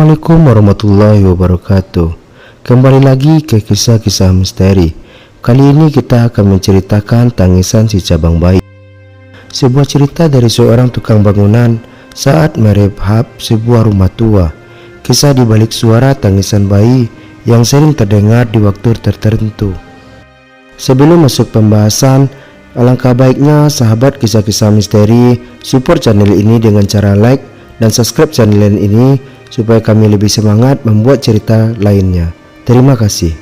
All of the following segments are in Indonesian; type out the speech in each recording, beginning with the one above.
Assalamualaikum warahmatullahi wabarakatuh. Kembali lagi ke kisah-kisah misteri. Kali ini kita akan menceritakan tangisan si cabang bayi. Sebuah cerita dari seorang tukang bangunan saat merehab sebuah rumah tua. Kisah di balik suara tangisan bayi yang sering terdengar di waktu tertentu. Sebelum masuk pembahasan, alangkah baiknya sahabat kisah-kisah misteri support channel ini dengan cara like dan subscribe channel ini supaya kami lebih semangat membuat cerita lainnya. Terima kasih.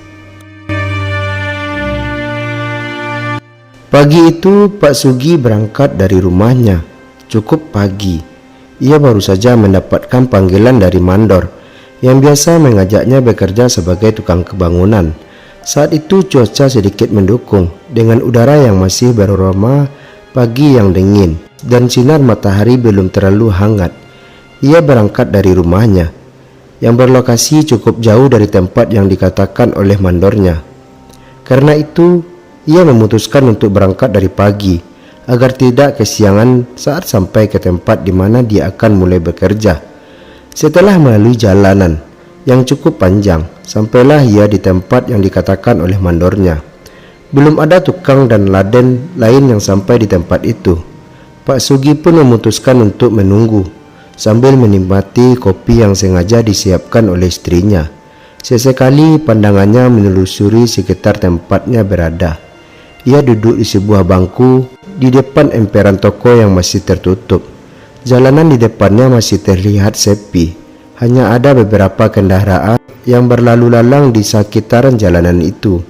Pagi itu Pak Sugi berangkat dari rumahnya. Cukup pagi. Ia baru saja mendapatkan panggilan dari mandor yang biasa mengajaknya bekerja sebagai tukang kebangunan. Saat itu cuaca sedikit mendukung dengan udara yang masih beraroma pagi yang dingin dan sinar matahari belum terlalu hangat. Ia berangkat dari rumahnya yang berlokasi cukup jauh dari tempat yang dikatakan oleh mandornya. Karena itu, ia memutuskan untuk berangkat dari pagi agar tidak kesiangan saat sampai ke tempat di mana dia akan mulai bekerja. Setelah melalui jalanan yang cukup panjang, sampailah ia di tempat yang dikatakan oleh mandornya. Belum ada tukang dan laden lain yang sampai di tempat itu. Pak Sugi pun memutuskan untuk menunggu sambil menikmati kopi yang sengaja disiapkan oleh istrinya. Sesekali pandangannya menelusuri sekitar tempatnya berada. Ia duduk di sebuah bangku di depan emperan toko yang masih tertutup. Jalanan di depannya masih terlihat sepi. Hanya ada beberapa kendaraan yang berlalu lalang di sekitaran jalanan itu.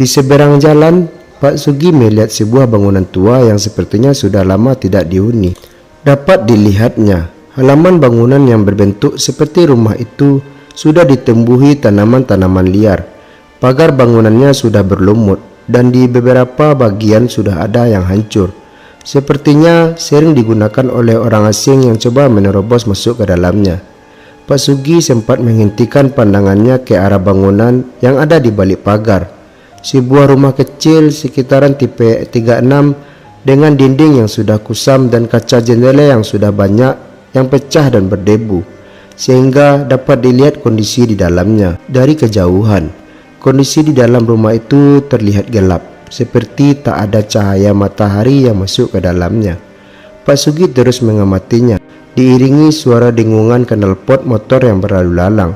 Di seberang jalan, Pak Sugi melihat sebuah bangunan tua yang sepertinya sudah lama tidak dihuni. Dapat dilihatnya, halaman bangunan yang berbentuk seperti rumah itu sudah ditembuhi tanaman-tanaman liar. Pagar bangunannya sudah berlumut dan di beberapa bagian sudah ada yang hancur. Sepertinya sering digunakan oleh orang asing yang coba menerobos masuk ke dalamnya. Pak Sugi sempat menghentikan pandangannya ke arah bangunan yang ada di balik pagar. Sebuah rumah kecil sekitaran tipe 36 dengan dinding yang sudah kusam dan kaca jendela yang sudah banyak yang pecah dan berdebu, sehingga dapat dilihat kondisi di dalamnya dari kejauhan. Kondisi di dalam rumah itu terlihat gelap, seperti tak ada cahaya matahari yang masuk ke dalamnya. Pak Sugi terus mengamatinya, diiringi suara dengungan knalpot motor yang berlalu lalang.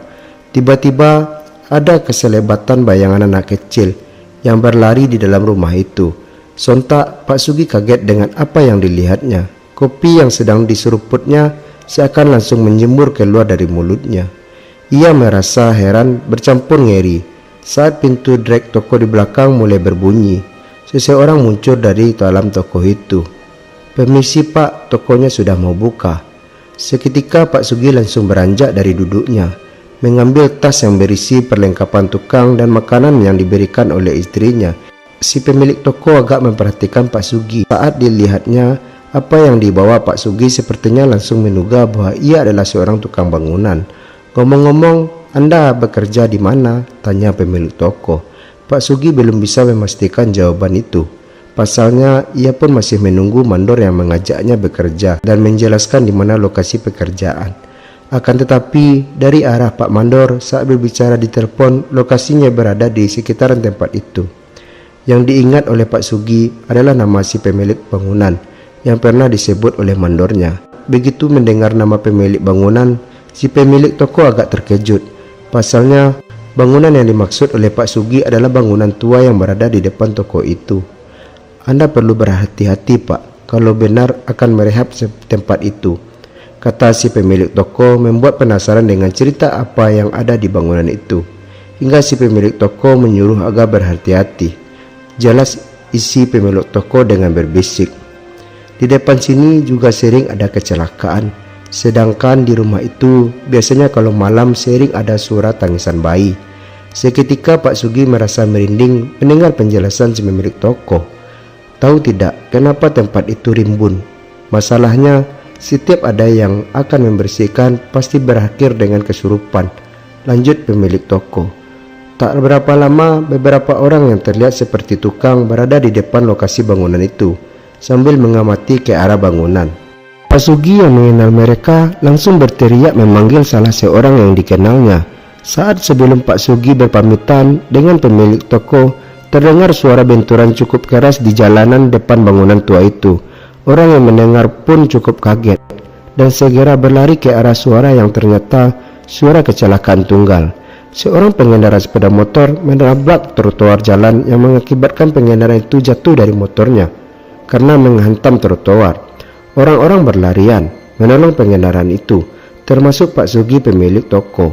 Tiba-tiba ada keselebatan bayangan anak kecil yang berlari di dalam rumah itu. Sontak Pak Sugi kaget dengan apa yang dilihatnya. Kopi yang sedang diseruputnya seakan langsung menjemur keluar dari mulutnya. Ia merasa heran bercampur ngeri saat pintu drek toko di belakang mulai berbunyi. Seseorang muncul dari dalam toko itu. "Permisi Pak, tokonya sudah mau buka." Seketika Pak Sugi langsung beranjak dari duduknya, mengambil tas yang berisi perlengkapan tukang dan makanan yang diberikan oleh istrinya. Si pemilik toko agak memperhatikan Pak Sugi. Saat dilihatnya apa yang dibawa Pak Sugi, sepertinya langsung menduga bahwa ia adalah seorang tukang bangunan. "Ngomong-ngomong, Anda bekerja di mana?" tanya pemilik toko. Pak Sugi belum bisa memastikan jawaban itu. Pasalnya, ia pun masih menunggu mandor yang mengajaknya bekerja dan menjelaskan di mana lokasi pekerjaan. Akan tetapi, dari arah Pak Mandor saat berbicara di telepon, lokasinya berada di sekitaran tempat itu. Yang diingat oleh Pak Sugi adalah nama si pemilik bangunan yang pernah disebut oleh mandornya. Begitu mendengar nama pemilik bangunan, si pemilik toko agak terkejut. Pasalnya, bangunan yang dimaksud oleh Pak Sugi adalah bangunan tua yang berada di depan toko itu. "Anda perlu berhati-hati Pak, kalau benar akan merehab tempat itu," kata si pemilik toko, membuat penasaran dengan cerita apa yang ada di bangunan itu. Hingga si pemilik toko menyuruh agar berhati-hati. Jelas isi pemilik toko dengan berbisik. "Di depan sini juga sering ada kecelakaan. Sedangkan di rumah itu biasanya kalau malam sering ada suara tangisan bayi." Seketika Pak Sugi merasa merinding mendengar penjelasan si pemilik toko. Tahu tidak kenapa tempat itu rimbun? Masalahnya, setiap ada yang akan membersihkan pasti berakhir dengan kesurupan, lanjut pemilik toko. Tak berapa lama, beberapa orang yang terlihat seperti tukang berada di depan lokasi bangunan itu sambil mengamati ke arah bangunan. Pak Sugi yang mengenal mereka langsung berteriak memanggil salah seorang yang dikenalnya. Saat sebelum Pak Sugi berpamitan dengan pemilik toko, terdengar suara benturan cukup keras di jalanan depan bangunan tua itu. Orang yang mendengar pun cukup kaget dan segera berlari ke arah suara yang ternyata suara kecelakaan tunggal. Seorang pengendara sepeda motor menabrak trotoar jalan yang mengakibatkan pengendara itu jatuh dari motornya karena menghantam trotoar. Orang-orang berlarian menolong pengendaraan itu, termasuk Pak Sugi pemilik toko.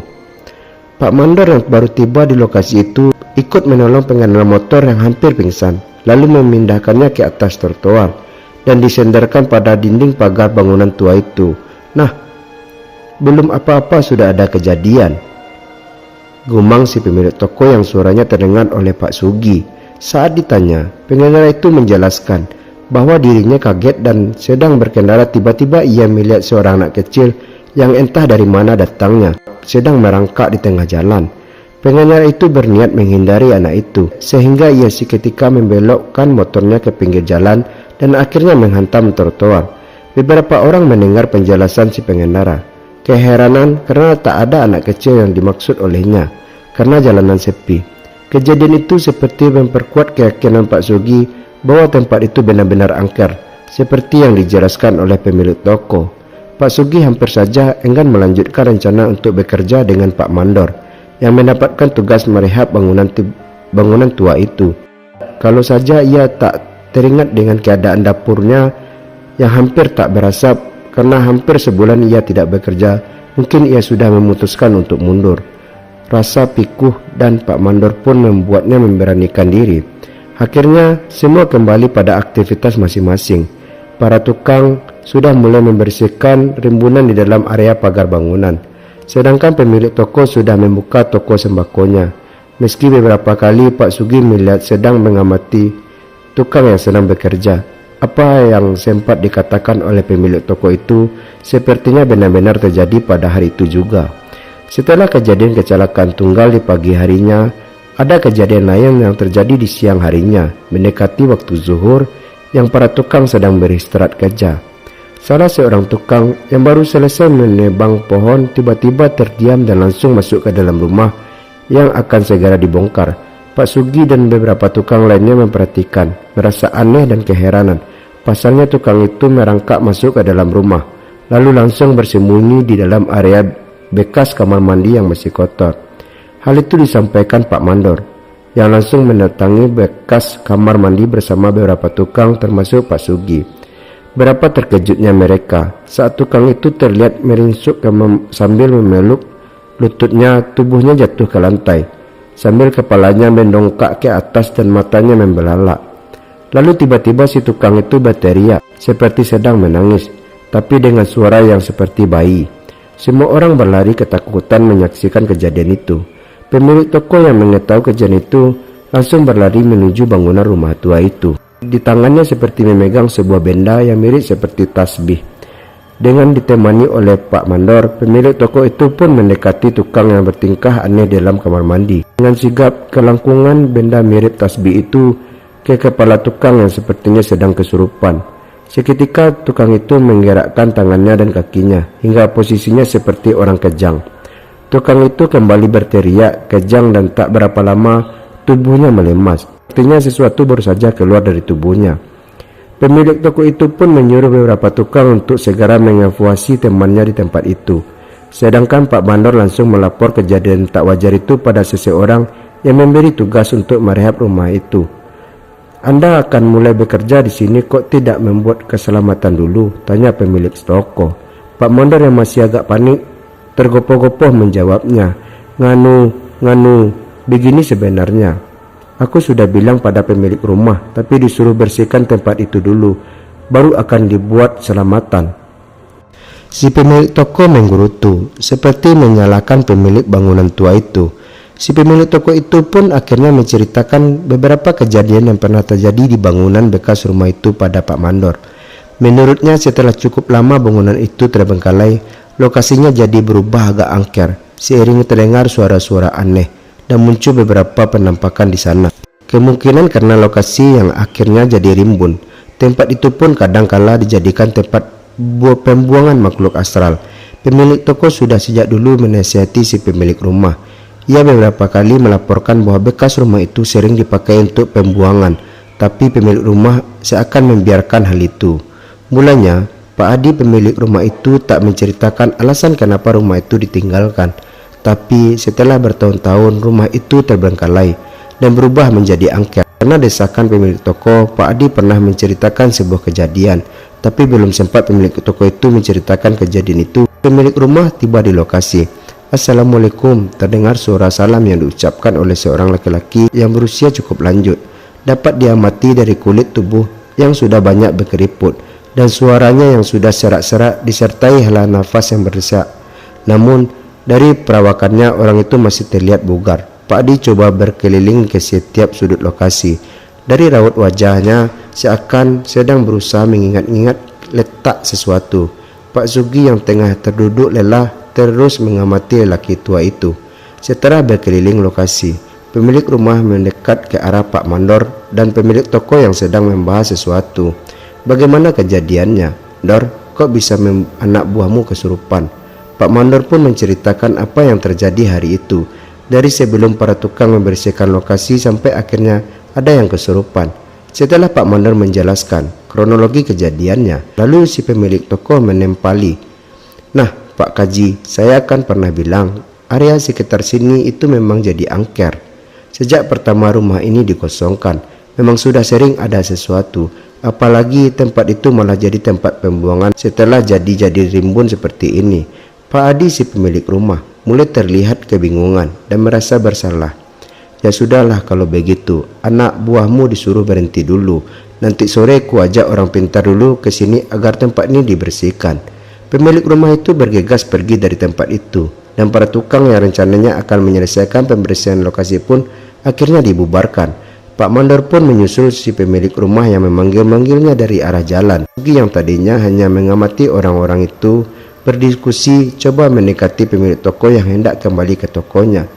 Pak Mandor yang baru tiba di lokasi itu ikut menolong pengendara motor yang hampir pingsan, lalu memindahkannya ke atas trotoar dan disenderkan pada dinding pagar bangunan tua itu. Nah, belum apa-apa sudah ada kejadian, gumang si pemilik toko yang suaranya terdengar oleh Pak Sugi. Saat ditanya, pengendara itu menjelaskan bahwa dirinya kaget dan sedang berkendara, tiba-tiba ia melihat seorang anak kecil yang entah dari mana datangnya sedang merangkak di tengah jalan. Pengendara itu berniat menghindari anak itu sehingga ia seketika membelokkan motornya ke pinggir jalan dan akhirnya menghantam trotoar. Beberapa orang mendengar penjelasan si pengendara, keheranan karena tak ada anak kecil yang dimaksud olehnya karena jalanan sepi. Kejadian itu seperti memperkuat keyakinan Pak Sugi bahwa tempat itu benar-benar angker seperti yang dijelaskan oleh pemilik toko. Pak Sugi hampir saja enggan melanjutkan rencana untuk bekerja dengan Pak Mandor yang mendapatkan tugas merehab bangunan tua itu. Kalau saja ia tak teringat dengan keadaan dapurnya yang hampir tak berasap karena hampir sebulan ia tidak bekerja, mungkin ia sudah memutuskan untuk mundur. Rasa pikuh dan Pak Mandor pun membuatnya memberanikan diri. Akhirnya semua kembali pada aktivitas masing-masing. Para tukang sudah mulai membersihkan rimbunan di dalam area pagar bangunan, sedangkan pemilik toko sudah membuka toko sembakonya. Meski beberapa kali Pak Sugi melihat sedang mengamati tukang yang sedang bekerja, apa yang sempat dikatakan oleh pemilik toko itu sepertinya benar-benar terjadi pada hari itu juga. Setelah kejadian kecelakaan tunggal di pagi harinya, ada kejadian lain yang terjadi di siang harinya, mendekati waktu zuhur, yang para tukang sedang beristirahat kerja. Salah seorang tukang yang baru selesai menebang pohon tiba-tiba terdiam dan langsung masuk ke dalam rumah yang akan segera dibongkar. Pak Sugi dan beberapa tukang lainnya memperhatikan, merasa aneh dan keheranan. Pasalnya tukang itu merangkak masuk ke dalam rumah, lalu langsung bersembunyi di dalam area bekas kamar mandi yang masih kotor. Hal itu disampaikan Pak Mandor, yang langsung mendatangi bekas kamar mandi bersama beberapa tukang termasuk Pak Sugi. Berapa terkejutnya mereka saat tukang itu terlihat meringsuk sambil memeluk lututnya, tubuhnya jatuh ke lantai sambil kepalanya mendongak ke atas dan matanya membelalak. Lalu tiba-tiba si tukang itu berteriak seperti sedang menangis, tapi dengan suara yang seperti bayi. Semua orang berlari ketakutan menyaksikan kejadian itu. Pemilik toko yang mengetahui kejadian itu langsung berlari menuju bangunan rumah tua itu. Di tangannya seperti memegang sebuah benda yang mirip seperti tasbih. Dengan ditemani oleh Pak Mandor, pemilik toko itu pun mendekati tukang yang bertingkah aneh dalam kamar mandi. Dengan sigap kelangkungan benda mirip tasbih itu ke kepala tukang yang sepertinya sedang kesurupan. Seketika tukang itu menggerakkan tangannya dan kakinya hingga posisinya seperti orang kejang. Tukang itu kembali berteriak kejang dan tak berapa lama tubuhnya melemas. Artinya sesuatu baru saja keluar dari tubuhnya. Pemilik toko itu pun menyuruh beberapa tukang untuk segera mengevakuasi temannya di tempat itu. Sedangkan Pak Mandor langsung melapor kejadian tak wajar itu pada seseorang yang memberi tugas untuk merehab rumah itu. Anda akan mulai bekerja di sini kok tidak membuat keselamatan dulu? Tanya pemilik toko. Pak Mandor yang masih agak panik tergopoh-gopoh menjawabnya. Nganu, begini sebenarnya. Aku sudah bilang pada pemilik rumah, tapi disuruh bersihkan tempat itu dulu, baru akan dibuat selamatan. Si pemilik toko menggerutu, seperti menyalahkan pemilik bangunan tua itu. Si pemilik toko itu pun akhirnya menceritakan beberapa kejadian yang pernah terjadi di bangunan bekas rumah itu pada Pak Mandor. Menurutnya setelah cukup lama bangunan itu terbengkalai, lokasinya jadi berubah agak angker, seiring terdengar suara-suara aneh dan muncul beberapa penampakan di sana. Kemungkinan karena lokasi yang akhirnya jadi rimbun, tempat itu pun kadang kala dijadikan tempat pembuangan makhluk astral. Pemilik toko sudah sejak dulu menasihati si pemilik rumah. Ia beberapa kali melaporkan bahwa bekas rumah itu sering dipakai untuk pembuangan, tapi pemilik rumah seakan membiarkan hal itu. Mulanya, Pak Adi pemilik rumah itu tak menceritakan alasan kenapa rumah itu ditinggalkan. Tapi setelah bertahun-tahun rumah itu terbengkalai dan berubah menjadi angker. Karena desakan pemilik toko, Pak Adi pernah menceritakan sebuah kejadian. Tapi belum sempat pemilik toko itu menceritakan kejadian itu, pemilik rumah tiba di lokasi. Assalamualaikum, terdengar suara salam yang diucapkan oleh seorang laki-laki yang berusia cukup lanjut. Dapat diamati dari kulit tubuh yang sudah banyak berkeriput dan suaranya yang sudah serak-serak disertai hela nafas yang berdesak. Namun dari perawakannya orang itu masih terlihat bugar. Pak Adi coba berkeliling ke setiap sudut lokasi. Dari raut wajahnya seakan sedang berusaha mengingat-ingat letak sesuatu. Pak Sugi yang tengah terduduk lelah terus mengamati lelaki tua itu. Setelah berkeliling lokasi, pemilik rumah mendekat ke arah Pak Mandor dan pemilik toko yang sedang membahas sesuatu. Bagaimana kejadiannya? Dor, kok bisa anak buahmu kesurupan? Pak Mandor pun menceritakan apa yang terjadi hari itu. Dari sebelum para tukang membersihkan lokasi sampai akhirnya ada yang kesurupan. Setelah Pak Mandor menjelaskan kronologi kejadiannya, lalu si pemilik toko menempali. Nah, Pak Kaji, saya kan pernah bilang area sekitar sini itu memang jadi angker. Sejak pertama rumah ini dikosongkan, memang sudah sering ada sesuatu. Apalagi tempat itu malah jadi tempat pembuangan setelah jadi rimbun seperti ini. Pak Adi si pemilik rumah mulai terlihat kebingungan dan merasa bersalah. Ya sudahlah kalau begitu, anak buahmu disuruh berhenti dulu. Nanti sore ku ajak orang pintar dulu ke sini agar tempat ini dibersihkan. Pemilik rumah itu bergegas pergi dari tempat itu, dan para tukang yang rencananya akan menyelesaikan pembersihan lokasi pun akhirnya dibubarkan. Pak Mandor pun menyusul si pemilik rumah yang memanggil-manggilnya dari arah jalan. Sugi yang tadinya hanya mengamati orang-orang itu berdiskusi coba mendekati pemilik toko yang hendak kembali ke tokonya.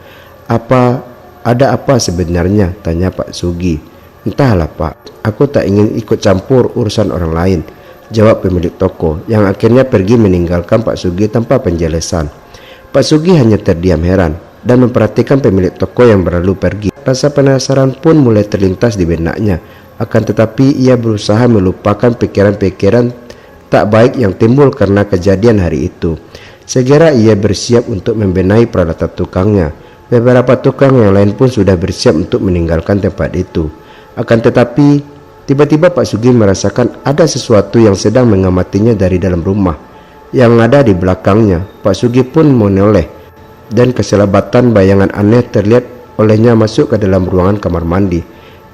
Ada apa sebenarnya? Tanya Pak Sugi. Entahlah Pak, aku tak ingin ikut campur urusan orang lain, jawab pemilik toko yang akhirnya pergi meninggalkan Pak Sugi tanpa penjelasan. Pak Sugi hanya terdiam heran dan memperhatikan pemilik toko yang berlalu pergi. Rasa penasaran pun mulai terlintas di benaknya. Akan tetapi ia berusaha melupakan pikiran-pikiran tak baik yang timbul karena kejadian hari itu. Segera ia bersiap untuk membenahi peralatan tukangnya. Beberapa tukang yang lain pun sudah bersiap untuk meninggalkan tempat itu. Akan tetapi tiba-tiba Pak Sugi merasakan ada sesuatu yang sedang mengamatinya dari dalam rumah yang ada di belakangnya. Pak Sugi pun menoleh dan keselabatan bayangan aneh terlihat olehnya masuk ke dalam ruangan kamar mandi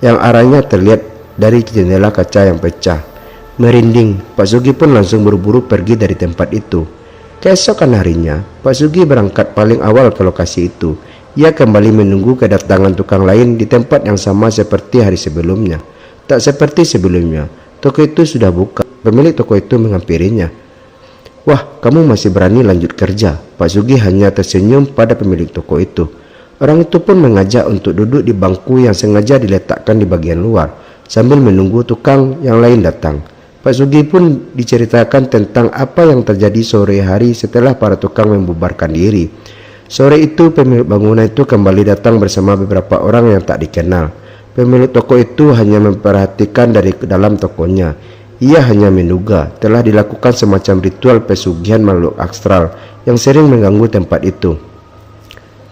yang arahnya terlihat dari jendela kaca yang pecah. Merinding, Pak Sugi pun langsung buru-buru pergi dari tempat itu. Keesokan harinya, Pak Sugi berangkat paling awal ke lokasi itu. Ia kembali menunggu kedatangan tukang lain di tempat yang sama seperti hari sebelumnya. Tak seperti sebelumnya, toko itu sudah buka. Pemilik toko itu menghampirinya. Wah, kamu masih berani lanjut kerja? Pak Sugi hanya tersenyum pada pemilik toko itu. Orang itu pun mengajak untuk duduk di bangku yang sengaja diletakkan di bagian luar sambil menunggu tukang yang lain datang. Pak Sugi pun diceritakan tentang apa yang terjadi sore hari setelah para tukang membubarkan diri. Sore itu pemilik bangunan itu kembali datang bersama beberapa orang yang tak dikenal. Pemilik toko itu hanya memperhatikan dari dalam tokonya. Ia hanya menduga telah dilakukan semacam ritual pesugihan makhluk astral yang sering mengganggu tempat itu.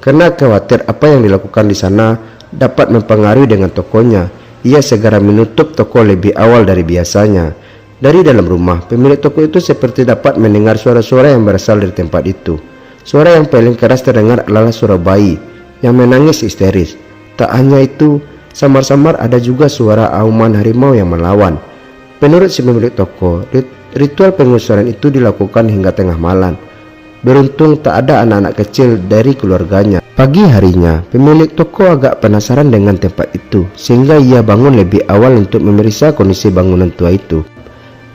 Karena khawatir apa yang dilakukan di sana dapat mempengaruhi dengan tokonya, ia segera menutup toko lebih awal dari biasanya. Dari dalam rumah, pemilik toko itu seperti dapat mendengar suara-suara yang berasal dari tempat itu. Suara yang paling keras terdengar adalah suara bayi yang menangis histeris. Tak hanya itu, samar-samar ada juga suara auman harimau yang melawan. Menurut si pemilik toko, ritual pengusiran itu dilakukan hingga tengah malam. Beruntung tak ada anak-anak kecil dari keluarganya. Pagi harinya, pemilik toko agak penasaran dengan tempat itu, sehingga ia bangun lebih awal untuk memeriksa kondisi bangunan tua itu.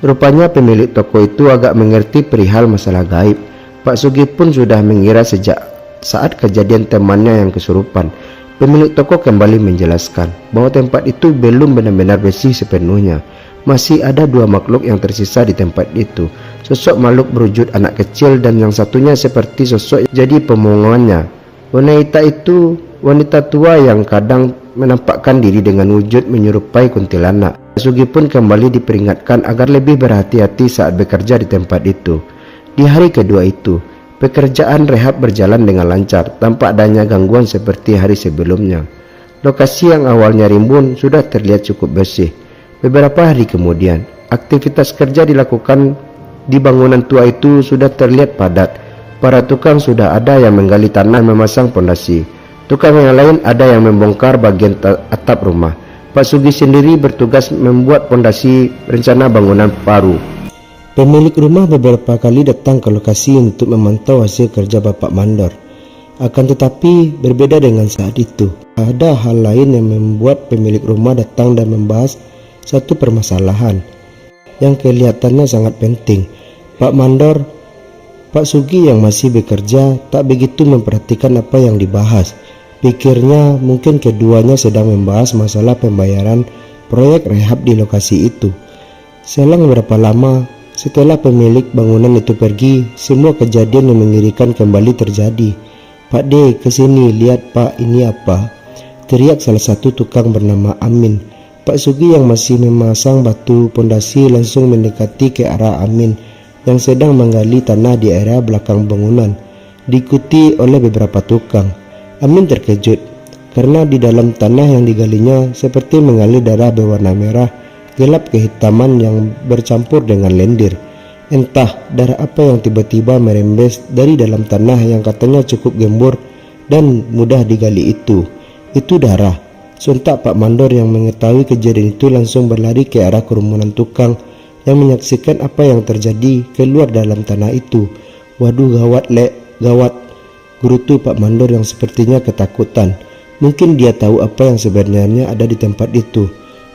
Rupanya pemilik toko itu agak mengerti perihal masalah gaib. Pak Sugi pun sudah mengira sejak saat kejadian temannya yang kesurupan. Pemilik toko kembali menjelaskan bahwa tempat itu belum benar-benar bersih sepenuhnya. Masih ada dua makhluk yang tersisa di tempat itu. Sosok makhluk berwujud anak kecil dan yang satunya seperti sosok jadi pemongonnya. Wanita tua yang kadang menampakkan diri dengan wujud menyerupai kuntilanak. Pak Sugi pun kembali diperingatkan agar lebih berhati-hati saat bekerja di tempat itu. Di hari kedua itu, pekerjaan rehab berjalan dengan lancar tanpa adanya gangguan seperti hari sebelumnya. Lokasi yang awalnya rimbun sudah terlihat cukup bersih. Beberapa hari kemudian, aktivitas kerja dilakukan di bangunan tua itu sudah terlihat padat. Para tukang sudah ada yang menggali tanah memasang pondasi. Tukang yang lain ada yang membongkar bagian atap rumah. Pak Sugi sendiri bertugas membuat pondasi rencana bangunan baru. Pemilik rumah beberapa kali datang ke lokasi untuk memantau hasil kerja Bapak Mandor. Akan tetapi berbeda dengan saat itu. Ada hal lain yang membuat pemilik rumah datang dan membahas satu permasalahan yang kelihatannya sangat penting. Pak Sugi yang masih bekerja tak begitu memperhatikan apa yang dibahas. Pikirnya mungkin keduanya sedang membahas masalah pembayaran proyek rehab di lokasi itu. Selang berapa lama setelah pemilik bangunan itu pergi, semua kejadian yang mengerikan kembali terjadi. "Pak D, kesini, lihat Pak, ini apa?" teriak salah satu tukang bernama Amin. Pak Sugi yang masih memasang batu pondasi langsung mendekati ke arah Amin yang sedang menggali tanah di area belakang bangunan, diikuti oleh beberapa tukang. Amin terkejut karena di dalam tanah yang digalinya seperti mengalir darah berwarna merah gelap kehitaman yang bercampur dengan lendir. Entah darah apa yang tiba-tiba merembes dari dalam tanah yang katanya cukup gembur dan mudah digali itu. Itu darah. Sontak Pak Mandor yang mengetahui kejadian itu langsung berlari ke arah kerumunan tukang yang menyaksikan apa yang terjadi keluar dalam tanah itu. "Waduh, gawat gawat," gerutu Pak Mandor yang sepertinya ketakutan. Mungkin dia tahu apa yang sebenarnya ada di tempat itu.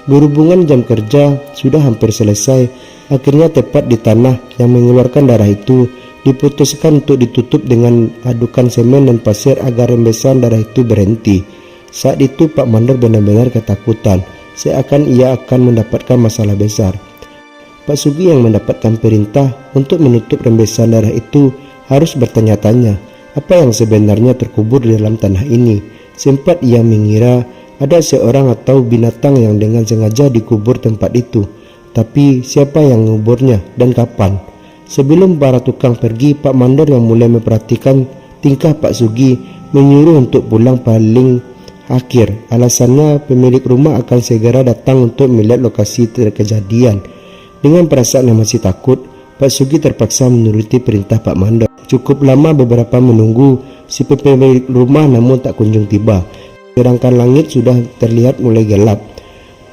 Berhubungan jam kerja sudah hampir selesai. Akhirnya tepat di tanah yang mengeluarkan darah itu diputuskan untuk ditutup dengan adukan semen dan pasir agar rembesan darah itu berhenti. Saat itu Pak Mandor benar-benar ketakutan, seakan ia akan mendapatkan masalah besar. Pak Sugi yang mendapatkan perintah untuk menutup rembesan darah itu harus bertanya-tanya apa yang sebenarnya terkubur di dalam tanah ini. Sempat ia mengira ada seorang atau binatang yang dengan sengaja dikubur tempat itu. Tapi siapa yang menguburnya dan kapan? Sebelum para tukang pergi, Pak Mandor yang mulai memperhatikan tingkah Pak Sugi menyuruh untuk pulang paling akhir. Alasannya pemilik rumah akan segera datang untuk melihat lokasi kejadian. Dengan perasaan yang masih takut, Pak Sugi terpaksa menuruti perintah Pak Mandor. Cukup lama beberapa menunggu si pemilik rumah namun tak kunjung tiba. Sedangkan langit sudah terlihat mulai gelap.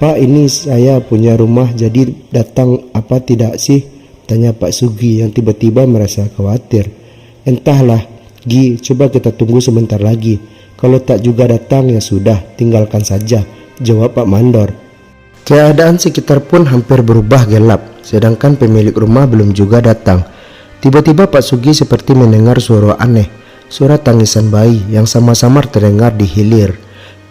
"Pak, ini saya punya rumah, jadi datang apa tidak sih?" tanya Pak Sugi yang tiba-tiba merasa khawatir. "Entahlah, Gi, coba kita tunggu sebentar lagi. Kalau tak juga datang ya sudah, tinggalkan saja," jawab Pak Mandor. Keadaan sekitar pun hampir berubah gelap, sedangkan pemilik rumah belum juga datang. Tiba-tiba Pak Sugi seperti mendengar suara aneh, suara tangisan bayi yang sama-sama terdengar di hilir.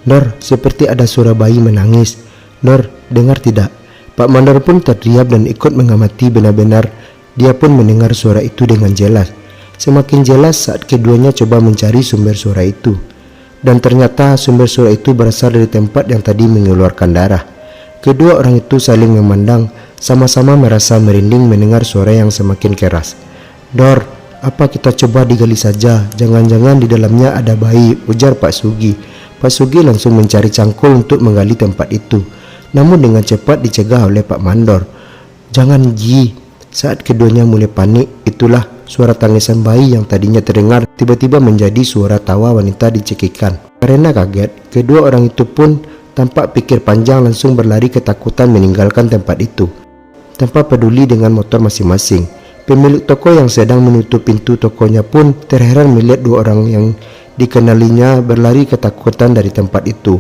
"Nor, seperti ada suara bayi menangis. Nor, dengar tidak?" Pak Mandor pun terdiam dan ikut mengamati. Benar-benar dia pun mendengar suara itu dengan jelas. Semakin jelas saat keduanya coba mencari sumber suara itu. Dan ternyata sumber suara itu berasal dari tempat yang tadi mengeluarkan darah. Kedua orang itu saling memandang, sama-sama merasa merinding mendengar suara yang semakin keras. "Dor, apa kita coba digali saja? Jangan-jangan di dalamnya ada bayi," ujar Pak Sugi. Pak Sugi langsung mencari cangkul untuk menggali tempat itu, namun dengan cepat dicegah oleh Pak Mandor. "Jangan, Ji." Saat keduanya mulai panik, itulah suara tangisan bayi yang tadinya terdengar tiba-tiba menjadi suara tawa wanita dicekikan. Karena kaget, kedua orang itu pun tanpa pikir panjang langsung berlari ketakutan meninggalkan tempat itu, tanpa peduli dengan motor masing-masing. Pemilik toko yang sedang menutup pintu tokonya pun terheran melihat dua orang yang dikenalinya berlari ketakutan dari tempat itu.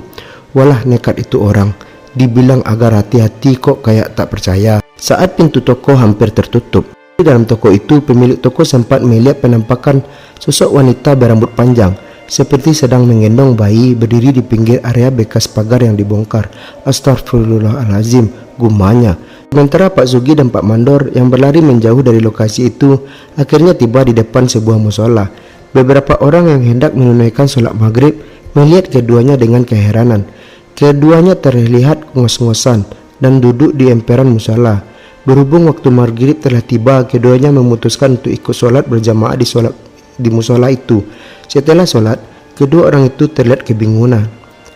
Walah, nekat itu orang. Dibilang agar hati-hati kok kayak tak percaya. Saat pintu toko hampir tertutup, di dalam toko itu pemilik toko sempat melihat penampakan sosok wanita berambut panjang seperti sedang menggendong bayi berdiri di pinggir area bekas pagar yang dibongkar. "Astagfirullahalazim," gumanya. Sementara Pak Sugi dan Pak Mandor yang berlari menjauh dari lokasi itu akhirnya tiba di depan sebuah musola. Beberapa orang yang hendak menunaikan sholat maghrib melihat keduanya dengan keheranan. Keduanya terlihat ngos-ngosan dan duduk di emperan musola. Berhubung waktu maghrib telah tiba, keduanya memutuskan untuk ikut sholat berjamaah di musola itu. Setelah sholat, kedua orang itu terlihat kebingungan.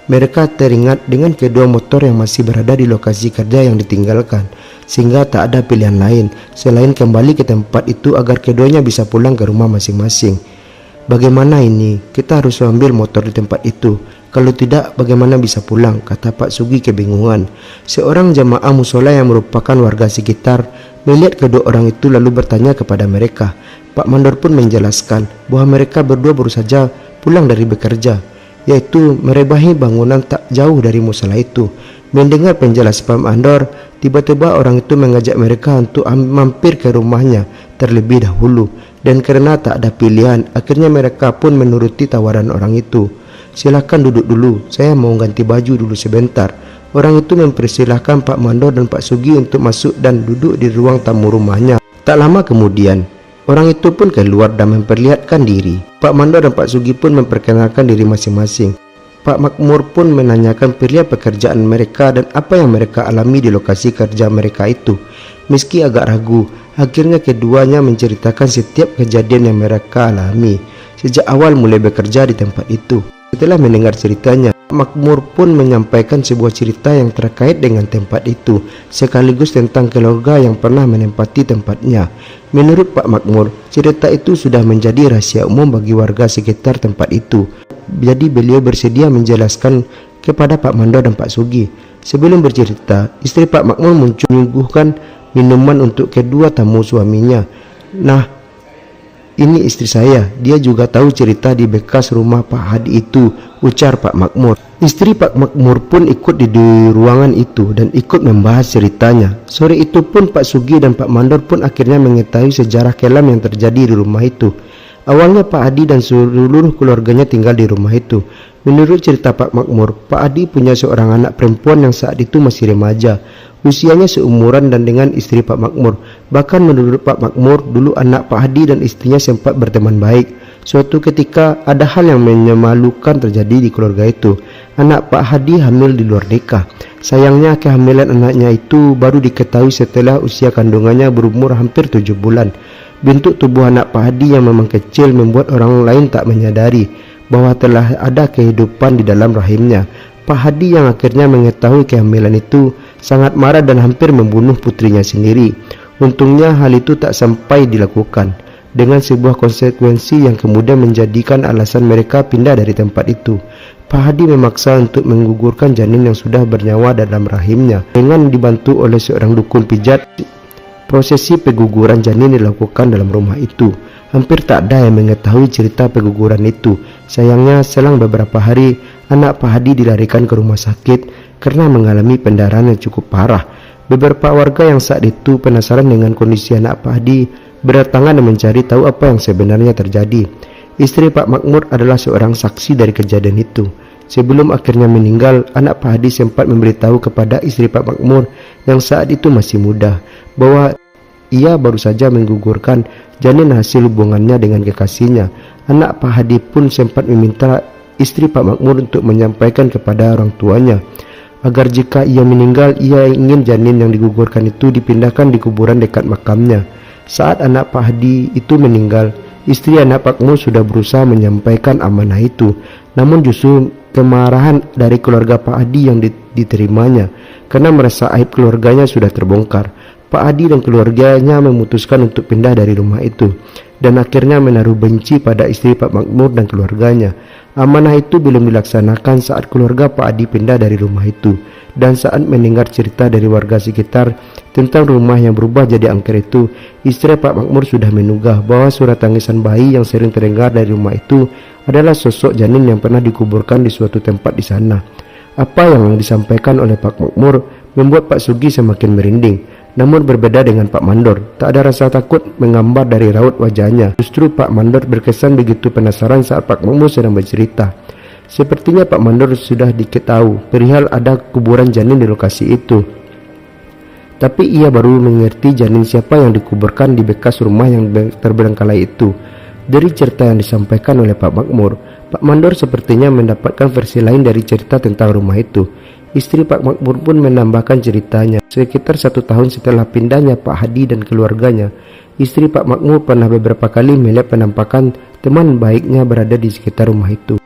Mereka teringat dengan kedua motor yang masih berada di lokasi kerja yang ditinggalkan, sehingga tak ada pilihan lain selain kembali ke tempat itu agar keduanya bisa pulang ke rumah masing-masing. Bagaimana ini? Kita harus ambil motor di tempat itu. Kalau tidak, bagaimana bisa pulang? Kata Pak Sugi kebingungan. Seorang jamaah musola yang merupakan warga sekitar melihat kedua orang itu lalu bertanya kepada mereka. Pak Mandor pun menjelaskan bahwa mereka berdua baru saja pulang dari bekerja, yaitu merebahi bangunan tak jauh dari musola itu. Mendengar penjelasan Pak Mandor, tiba-tiba orang itu mengajak mereka untuk mampir ke rumahnya terlebih dahulu, dan karena tak ada pilihan, akhirnya mereka pun menuruti tawaran orang itu. Silakan duduk dulu, saya mau ganti baju dulu sebentar. Orang itu mempersilahkan Pak Mandor dan Pak Sugi untuk masuk dan duduk di ruang tamu rumahnya. Tak lama kemudian, orang itu pun keluar dan memperlihatkan diri. Pak Mandor dan Pak Sugi pun memperkenalkan diri masing-masing. Pak Makmur pun menanyakan perihal pekerjaan mereka dan apa yang mereka alami di lokasi kerja mereka itu. Meski agak ragu, akhirnya keduanya menceritakan setiap kejadian yang mereka alami sejak awal mulai bekerja di tempat itu. Setelah mendengar ceritanya, Pak Makmur pun menyampaikan sebuah cerita yang terkait dengan tempat itu, sekaligus tentang keluarga yang pernah menempati tempatnya. Menurut Pak Makmur, cerita itu sudah menjadi rahasia umum bagi warga sekitar tempat itu. Jadi beliau bersedia menjelaskan kepada Pak Mandor dan Pak Sugi. Sebelum bercerita, istri Pak Makmur menyuguhkan minuman untuk kedua tamu suaminya. Nah, ini istri saya, dia juga tahu cerita di bekas rumah Pak Hadi itu, ujar Pak Makmur. Istri Pak Makmur pun ikut di ruangan itu dan ikut membahas ceritanya. Sore itu pun Pak Sugi dan Pak Mandor pun akhirnya mengetahui sejarah kelam yang terjadi di rumah itu. Awalnya Pak Hadi dan seluruh keluarganya tinggal di rumah itu. Menurut cerita Pak Makmur, Pak Hadi punya seorang anak perempuan yang saat itu masih remaja. Usianya seumuran dan dengan istri Pak Makmur. Bahkan menurut Pak Makmur, dulu anak Pak Hadi dan istrinya sempat berteman baik. Suatu ketika ada hal yang memalukan terjadi di keluarga itu. Anak Pak Hadi hamil di luar nikah. Sayangnya kehamilan anaknya itu baru diketahui setelah usia kandungannya berumur hampir 7 bulan. Bentuk tubuh anak Pak Hadi yang memang kecil membuat orang lain tak menyadari bahwa telah ada kehidupan di dalam rahimnya. Pak Hadi yang akhirnya mengetahui kehamilan itu sangat marah dan hampir membunuh putrinya sendiri. Untungnya hal itu tak sampai dilakukan, dengan sebuah konsekuensi yang kemudian menjadikan alasan mereka pindah dari tempat itu. Pak Hadi memaksa untuk menggugurkan janin yang sudah bernyawa dalam rahimnya. Dengan dibantu oleh seorang dukun pijat, prosesi pengguguran janin dilakukan dalam rumah itu. Hampir tak ada yang mengetahui cerita pengguguran itu. Sayangnya selang beberapa hari, anak Pak Hadi dilarikan ke rumah sakit karena mengalami pendarahan yang cukup parah. Beberapa warga yang saat itu penasaran dengan kondisi anak Pak Hadi berdatangan dan mencari tahu apa yang sebenarnya terjadi. Istri Pak Makmur adalah seorang saksi dari kejadian itu. Sebelum akhirnya meninggal, anak Pak Hadi sempat memberitahu kepada istri Pak Makmur yang saat itu masih muda bahwa ia baru saja menggugurkan janin hasil hubungannya dengan kekasihnya. Anak Pak Hadi pun sempat meminta istri Pak Makmur untuk menyampaikan kepada orang tuanya agar jika ia meninggal, ia ingin janin yang digugurkan itu dipindahkan di kuburan dekat makamnya. Saat anak Pak Hadi itu meninggal, istri anak Pak Makmur sudah berusaha menyampaikan amanah itu, namun justru kemarahan dari keluarga Pak Hadi yang diterimanya karena merasa aib keluarganya sudah terbongkar. Pak Hadi dan keluarganya memutuskan untuk pindah dari rumah itu dan akhirnya menaruh benci pada istri Pak Makmur dan keluarganya. Amanah itu belum dilaksanakan saat keluarga Pak Hadi pindah dari rumah itu, dan saat mendengar cerita dari warga sekitar tentang rumah yang berubah jadi angker itu, istri Pak Makmur sudah menugah bahwa suara tangisan bayi yang sering terdengar dari rumah itu adalah sosok janin yang pernah dikuburkan di suatu tempat di sana. Apa yang disampaikan oleh Pak Makmur membuat Pak Sugi semakin merinding. Namun berbeda dengan Pak Mandor, tak ada rasa takut menggambar dari raut wajahnya. Justru Pak Mandor berkesan begitu penasaran saat Pak Makmur sedang bercerita. Sepertinya Pak Mandor sudah diketahui perihal ada kuburan janin di lokasi itu. Tapi ia baru mengerti janin siapa yang dikuburkan di bekas rumah yang terbengkalai itu. Dari cerita yang disampaikan oleh Pak Makmur, Pak Mandor sepertinya mendapatkan versi lain dari cerita tentang rumah itu. Istri Pak Makmur pun menambahkan ceritanya. Sekitar 1 tahun setelah pindahnya Pak Hadi dan keluarganya, istri Pak Makmur pernah beberapa kali melihat penampakan teman baiknya berada di sekitar rumah itu.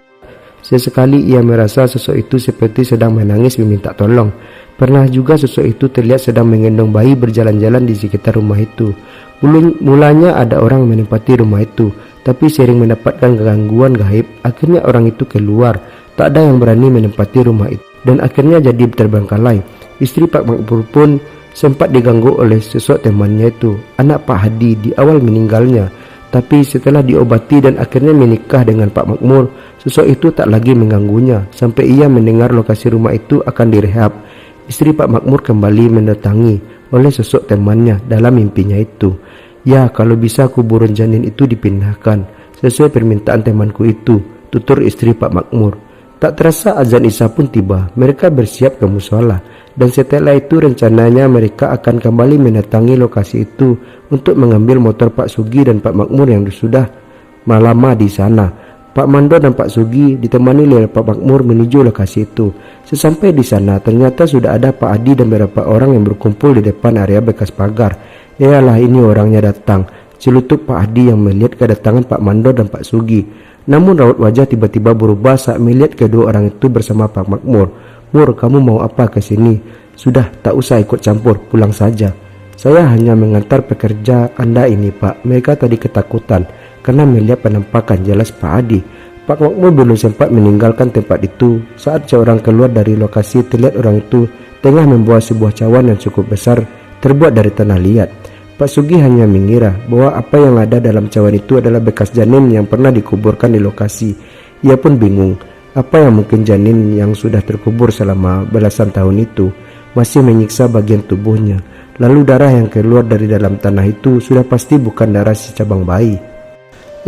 Sesekali ia merasa sosok itu seperti sedang menangis meminta tolong. Pernah juga sosok itu terlihat sedang menggendong bayi berjalan-jalan di sekitar rumah itu. Mulanya ada orang menempati rumah itu, tapi sering mendapatkan gangguan gaib. Akhirnya orang itu keluar. Tak ada yang berani menempati rumah itu, dan akhirnya jadi terbengkalai. Istri Pak Makmur pun sempat diganggu oleh sosok temannya itu, anak Pak Hadi, di awal meninggalnya. Tapi setelah diobati dan akhirnya menikah dengan Pak Makmur, sosok itu tak lagi mengganggunya sampai ia mendengar lokasi rumah itu akan direhab. Istri Pak Makmur kembali mendatangi oleh sosok temannya dalam mimpinya itu. Ya, kalau bisa kuburan janin itu dipindahkan sesuai permintaan temanku itu, tutur istri Pak Makmur. Tak terasa azan Isya pun tiba. Mereka bersiap ke mushola, dan setelah itu rencananya mereka akan kembali mendatangi lokasi itu untuk mengambil motor Pak Sugi dan Pak Makmur yang sudah lama di sana. Pak Mandor dan Pak Sugi ditemani oleh Pak Makmur menuju lokasi itu. Sesampai di sana, ternyata sudah ada Pak Adi dan beberapa orang yang berkumpul di depan area bekas pagar. Yalah, ini orangnya datang, celutuk Pak Adi yang melihat kedatangan Pak Mandor dan Pak Sugi. Namun raut wajah tiba-tiba berubah saat melihat kedua orang itu bersama Pak Makmur. Mur, kamu mau apa ke sini? Sudah, tak usah ikut campur, pulang saja. Saya hanya mengantar pekerja Anda ini, Pak. Mereka tadi ketakutan karena melihat penampakan, jelas Pak Adi. Pak Makmur belum sempat meninggalkan tempat itu saat seorang keluar dari lokasi. Terlihat orang itu tengah membawa sebuah cawan yang cukup besar terbuat dari tanah liat. Pak Sugi hanya mengira bahwa apa yang ada dalam cawan itu adalah bekas janin yang pernah dikuburkan di lokasi. Ia pun bingung, apa yang mungkin janin yang sudah terkubur selama belasan tahun itu masih menyiksa bagian tubuhnya. Lalu darah yang keluar dari dalam tanah itu sudah pasti bukan darah si cabang bayi.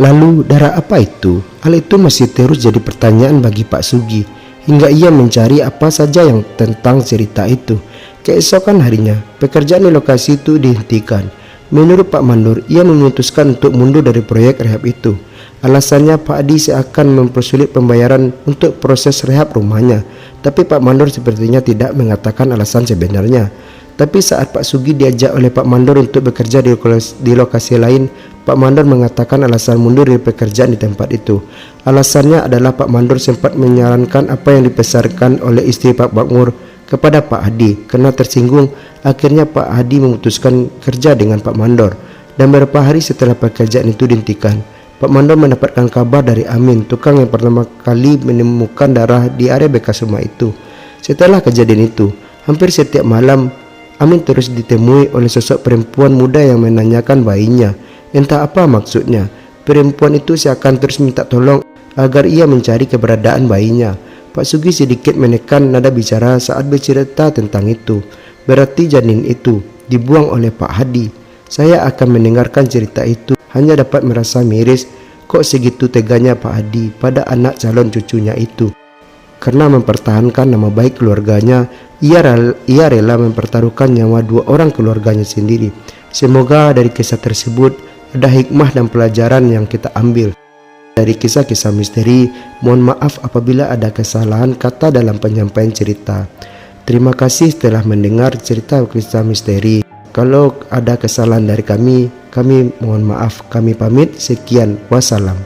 Lalu darah apa itu? Hal itu masih terus jadi pertanyaan bagi Pak Sugi hingga ia mencari apa saja yang tentang cerita itu. Keesokan harinya, pekerjaan di lokasi itu dihentikan. Menurut Pak Mandor, ia memutuskan untuk mundur dari proyek rehab itu. Alasannya Pak Adi seakan mempersulit pembayaran untuk proses rehab rumahnya. Tapi Pak Mandor sepertinya tidak mengatakan alasan sebenarnya. Tapi saat Pak Sugi diajak oleh Pak Mandor untuk bekerja di lokasi lain, Pak Mandor mengatakan alasan mundur dari pekerjaan di tempat itu. Alasannya adalah Pak Mandor sempat menyarankan apa yang dipesarkan oleh istri Pak Makmur kepada Pak Hadi. Karena tersinggung, akhirnya Pak Hadi memutuskan kerja dengan Pak Mandor. Dan beberapa hari setelah pekerjaan itu dihentikan, Pak Mandor mendapatkan kabar dari Amin, tukang yang pertama kali menemukan darah di area bekas rumah itu. Setelah kejadian itu, hampir setiap malam Amin terus ditemui oleh sosok perempuan muda yang menanyakan bayinya. Entah apa maksudnya, perempuan itu seakan terus minta tolong agar ia mencari keberadaan bayinya. Pak Sugi sedikit menekan nada bicara saat bercerita tentang itu. Berarti janin itu dibuang oleh Pak Hadi. Saya akan mendengarkan cerita itu, hanya dapat merasa miris. Kok segitu teganya Pak Hadi pada anak calon cucunya itu. Karena mempertahankan nama baik keluarganya, ia rela mempertaruhkan nyawa 2 orang keluarganya sendiri. Semoga dari kisah tersebut ada hikmah dan pelajaran yang kita ambil. Dari kisah-kisah misteri, mohon maaf apabila ada kesalahan kata dalam penyampaian cerita. Terima kasih telah mendengar cerita kisah misteri. Kalau ada kesalahan dari kami mohon maaf. Kami pamit, sekian, wassalam.